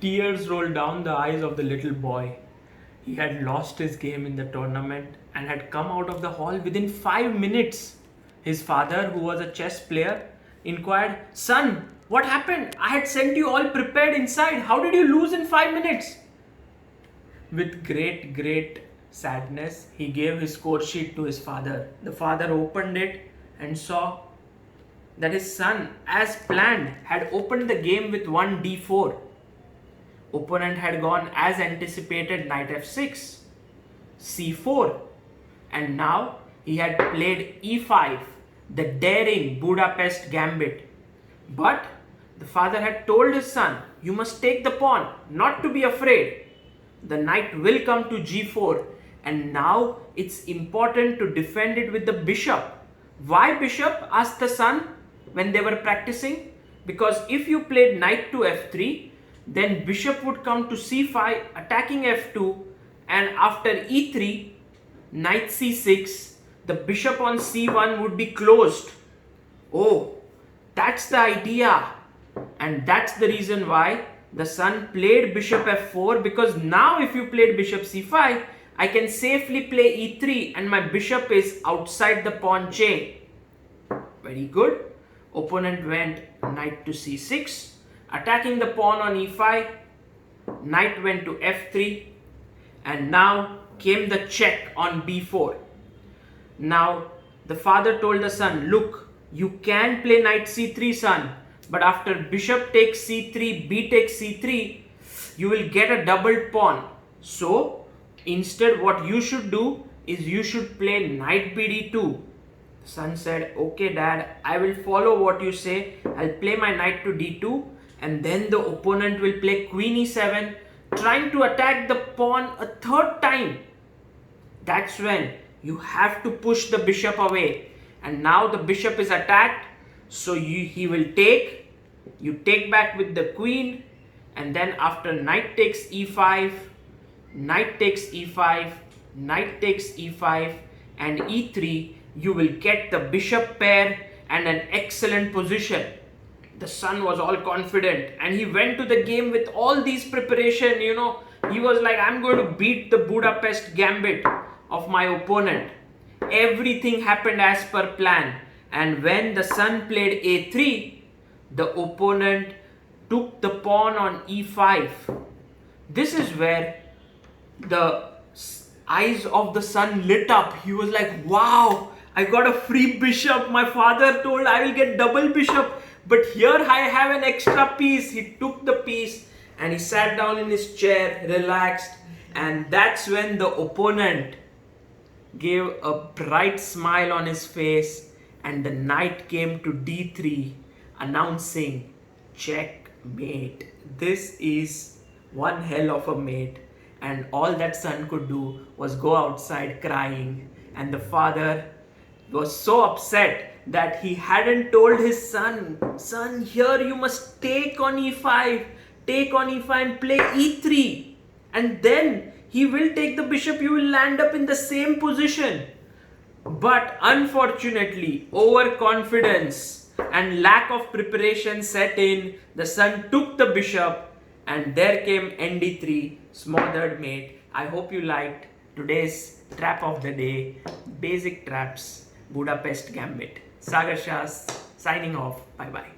Tears rolled down the eyes of the little boy. He had lost his game in the tournament and had come out of the hall within 5 minutes. His father, who was a chess player, inquired, "Son, what happened? I had sent you all prepared inside. How did you lose in 5 minutes?" With great sadness, he gave his score sheet to his father. The father opened it and saw that his son, as planned, had opened the game with one d4. Opponent had gone as anticipated, knight f6, c4, and now he had played e5, the daring Budapest Gambit. But the father had told his son, "You must take the pawn, not to be afraid. The knight will come to g4, and now it's important to defend it with the bishop." "Why bishop?" asked the son when they were practicing. "Because if you played knight to f3, then bishop would come to c5 attacking f2, and after e3, knight c6, the bishop on c1 would be closed." Oh, that's the idea. And that's the reason why the son played bishop f4, because now if you played bishop c5, I can safely play e3 and my bishop is outside the pawn chain. Very good. Opponent went knight to c6, attacking the pawn on e5. Knight went to f3, and now came the check on b4. Now the father told the son, "Look, you can play knight c3, son, but after bishop takes c3, b takes c3, you will get a doubled pawn. So instead what you should do is you should play knight bd2. The son said, "Okay dad, I will follow what you say. I'll play my knight to d2, and then the opponent will play queen e7, trying to attack the pawn a third time. That's when you have to push the bishop away. And now the bishop is attacked, so he will take. You take back with the queen, and then after knight takes e5, knight takes e5, knight takes e5, and e3, you will get the bishop pair and an excellent position." The son was all confident and he went to the game with all these preparation. He was like, "I'm going to beat the Budapest Gambit of my opponent." Everything happened as per plan, and when the son played a3, the opponent took the pawn on e5. This is where the eyes of the son lit up. He was like, "Wow, I got a free bishop. My father told I will get double bishop, but here I have an extra piece." He took the piece and he sat down in his chair, relaxed, and that's when the opponent gave a bright smile on his face, and the knight came to d3, announcing checkmate. This is one hell of a mate, and all that son could do was go outside crying, and the father was so upset that he hadn't told his son, "Son, here you must take on e5 and play e3, and then he will take the bishop, you will land up in the same position." But unfortunately, overconfidence and lack of preparation set in. The son took the bishop, and there came nd3, smothered mate. I hope you liked today's trap of the day, basic traps, Budapest Gambit. Sagar Shah signing off. Bye bye.